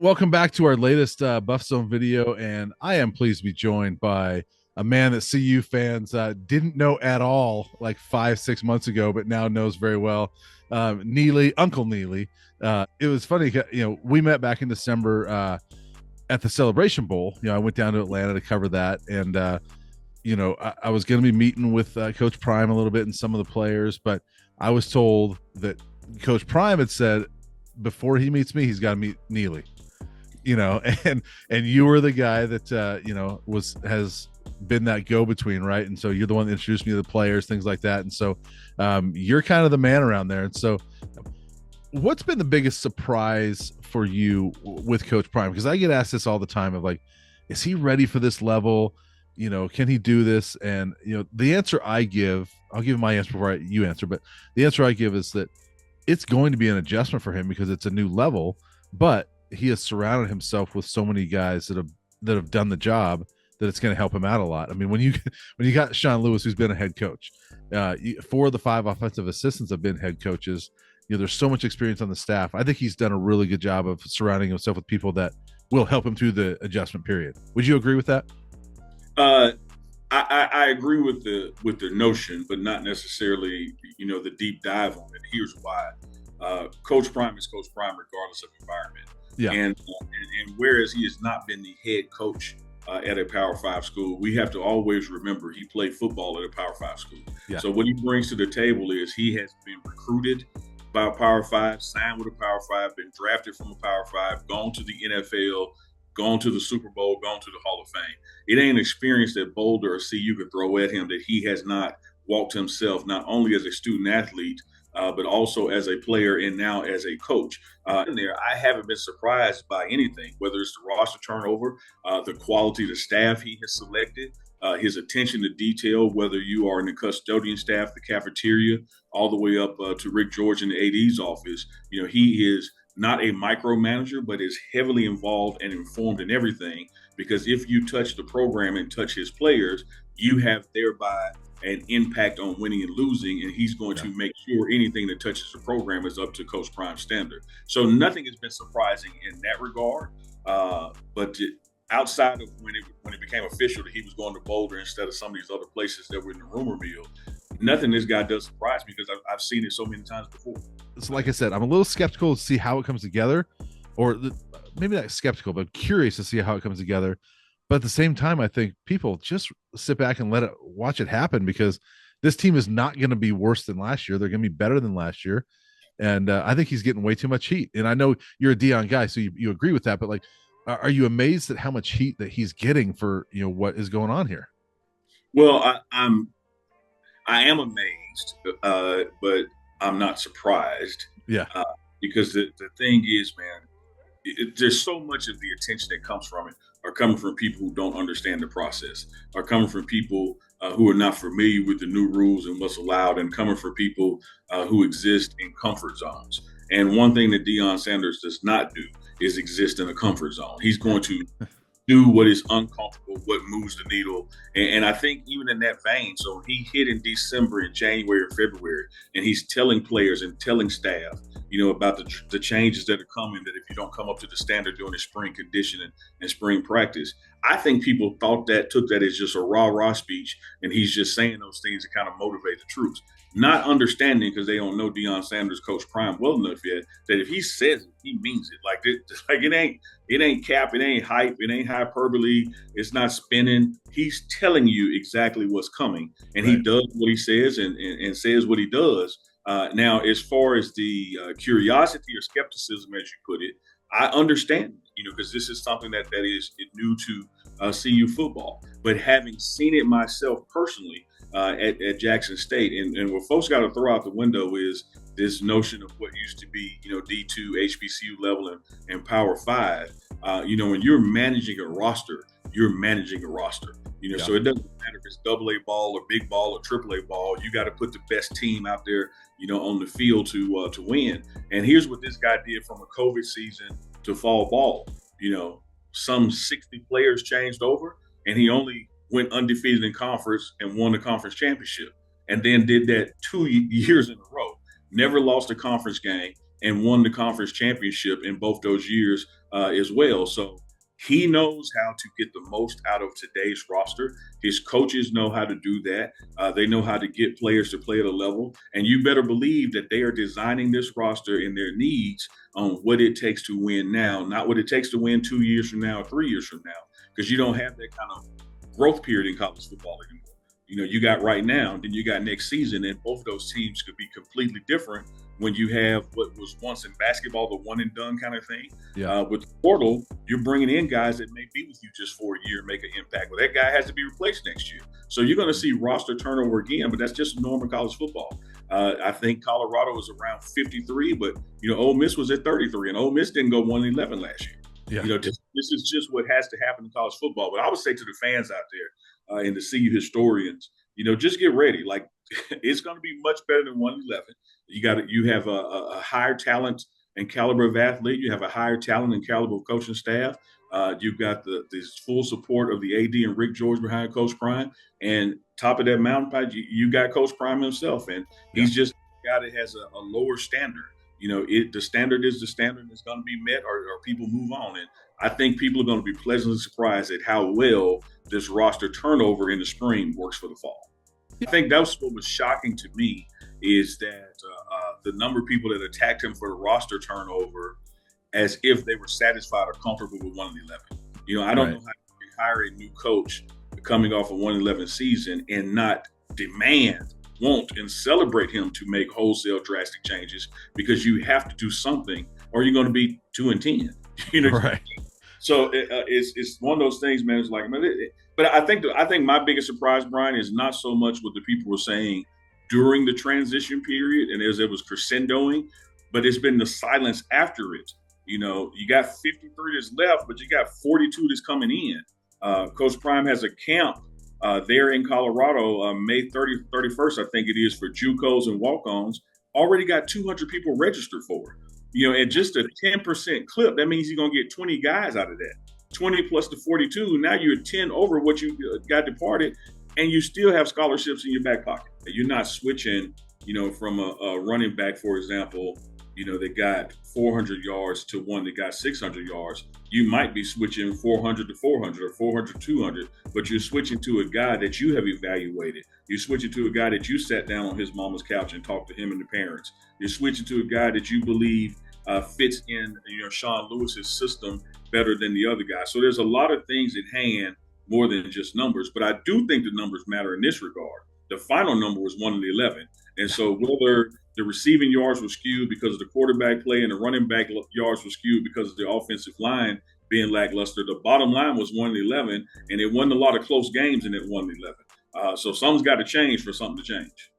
Welcome back to our latest Buff Zone video, and I am pleased to be joined by a man that CU fans didn't know at all like 5, 6 months ago, but now knows very well. Neely, Uncle Neely. It was funny, we met back in December at the Celebration Bowl. I went down to Atlanta to cover that, and I was going to be meeting with Coach Prime a little bit and some of the players, but I was told that Coach Prime had said before he meets me, he's got to meet Neely. And you were the guy that has been that go-between, right? And so you're the one that introduced me to the players, things like that. And so you're kind of the man around there. And so what's been the biggest surprise for you with Coach Prime? Because I get asked this all the time of like, is he ready for this level? Can he do this? And the answer I give, I'll give my answer before you answer, but the answer I give is that it's going to be an adjustment for him because it's a new level, but he has surrounded himself with so many guys that have done the job that it's going to help him out a lot. I mean, when you got Sean Lewis, who's been a head coach, 4 of the 5 offensive assistants have been head coaches. There's so much experience on the staff. I think he's done a really good job of surrounding himself with people that will help him through the adjustment period. Would you agree with that? I agree with the notion, but not necessarily the deep dive on it. Here's why. Coach Prime is Coach Prime regardless of environment. Yeah. And whereas he has not been the head coach at a Power 5 school, we have to always remember he played football at a Power 5 school. Yeah. So what he brings to the table is he has been recruited by a Power 5, signed with a Power 5, been drafted from a Power 5, gone to the NFL, gone to the Super Bowl, gone to the Hall of Fame. It ain't an experience that Boulder or CU could throw at him that he has not walked himself, not only as a student athlete, but also as a player and now as a coach. In there, I haven't been surprised by anything, whether it's the roster turnover, the quality of the staff he has selected, his attention to detail, whether you are in the custodian staff, the cafeteria, all the way up to Rick George in the AD's office. He is not a micromanager, but is heavily involved and informed in everything, because if you touch the program and touch his players, you have thereby an impact on winning and losing, and he's going to make sure anything that touches the program is up to Coach Prime's standard. So nothing has been surprising in that regard. Outside of when it became official that he was going to Boulder instead of some of these other places that were in the rumor mill, nothing this guy does surprise me because I've seen it so many times before. So like I said, I'm a little skeptical to see how it comes together, or maybe not skeptical, but curious to see how it comes together. But at the same time, I think people just sit back and watch it happen, because this team is not going to be worse than last year. They're going to be better than last year. And I think he's getting way too much heat. And I know you're a Dion guy, so you agree with that. But like, are you amazed at how much heat that he's getting for what is going on here? Well, I am amazed, but I'm not surprised. Yeah. Because the thing is, man, there's so much of the attention that comes from it are coming from people who don't understand the process, are coming from people who are not familiar with the new rules and what's allowed, and coming from people who exist in comfort zones. And one thing that Deion Sanders does not do is exist in a comfort zone. He's going to do what is uncomfortable, what moves the needle. And I think even in that vein, so he hit in December and January or February, and he's telling players and telling staff, about the changes that are coming, that if you don't come up to the standard during the spring conditioning and spring practice. I think people took that as just a rah-rah speech, and he's just saying those things to kind of motivate the troops. Not understanding, because they don't know Deion Sanders, Coach Prime, well enough yet, that if he says it, he means it. Like it ain't cap, it ain't hype, it ain't hyperbole, it's not spinning. He's telling you exactly what's coming, and He does what he says and says what he does. Now, as far as the curiosity or skepticism, as you put it, I understand, because this is something that is new to CU football. But having seen it myself personally at Jackson State, and what folks got to throw out the window is this notion of what used to be, D2 HBCU level and Power 5. When you're managing a roster, you're managing a roster. So it doesn't matter if it's AA ball or big ball or AAA ball. You got to put the best team out there, on the field to win. And here's what this guy did from a COVID season to fall ball. Some 60 players changed over, and he only went undefeated in conference and won the conference championship. And then did that 2 years in a row. Never lost a conference game. and won the conference championship in both those years as well. So he knows how to get the most out of today's roster. His coaches know how to do that. They know how to get players to play at a level. And you better believe that they are designing this roster and their needs on what it takes to win now, not what it takes to win 2 years from now or 3 years from now, because you don't have that kind of growth period in college football anymore. You got right now, then you got next season, and both of those teams could be completely different when you have what was once in basketball the one and done kind of thing. Yeah. With the portal, you're bringing in guys that may be with you just for a year, make an impact. Well, that guy has to be replaced next year. So you're going to see roster turnover again, but that's just normal college football. I think Colorado was around 53, but Ole Miss was at 33, and Ole Miss didn't go 1-11 last year. Yeah. This is just what has to happen in college football. But I would say to the fans out there and the CU historians, just get ready. Like it's going to be much better than 1-11. You have a higher talent and caliber of athlete. You have a higher talent and caliber of coaching staff. You've got the full support of the AD and Rick George behind Coach Prime. And top of that mountain pipe, you got Coach Prime himself. And he's just a guy that has a lower standard. The standard is the standard that's going to be met or people move on. And I think people are going to be pleasantly surprised at how well this roster turnover in the spring works for the fall. I think that's what was shocking to me is that the number of people that attacked him for the roster turnover as if they were satisfied or comfortable with 1-11. I don't know how you can hire a new coach coming off a 1-11 season and not demand, want, and celebrate him to make wholesale drastic changes, because you have to do something or you're going to be 2-10. Right. So it's one of those things, man. It's like, but I think my biggest surprise, Brian, is not so much what the people were saying during the transition period and as it was crescendoing, but it's been the silence after it. You got 53 that's left, but you got 42 that's coming in. Coach Prime has a camp there in Colorado, May 31st, I think it is, for JUCOs and walk-ons. Already got 200 people registered for it. At just a 10% clip, that means you're going to get 20 guys out of that. 20 plus the 42, now you're 10 over what you got departed, and you still have scholarships in your back pocket. You're not switching, from a running back, for example, that got 400 yards to one that got 600 yards. You might be switching 400 to 400 or 400 to 200, but you're switching to a guy that you have evaluated. You're switching to a guy that you sat down on his mama's couch and talked to him and the parents. You're switching to a guy that you believe fits in, Sean Lewis's system better than the other guy. So there's a lot of things at hand more than just numbers, but I do think the numbers matter in this regard. The final number was 1-11. And so whether the receiving yards were skewed because of the quarterback play and the running back yards were skewed because of the offensive line being lackluster, the bottom line was 1-11, and it wasn't a lot of close games in that 1-11. So something's got to change for something to change.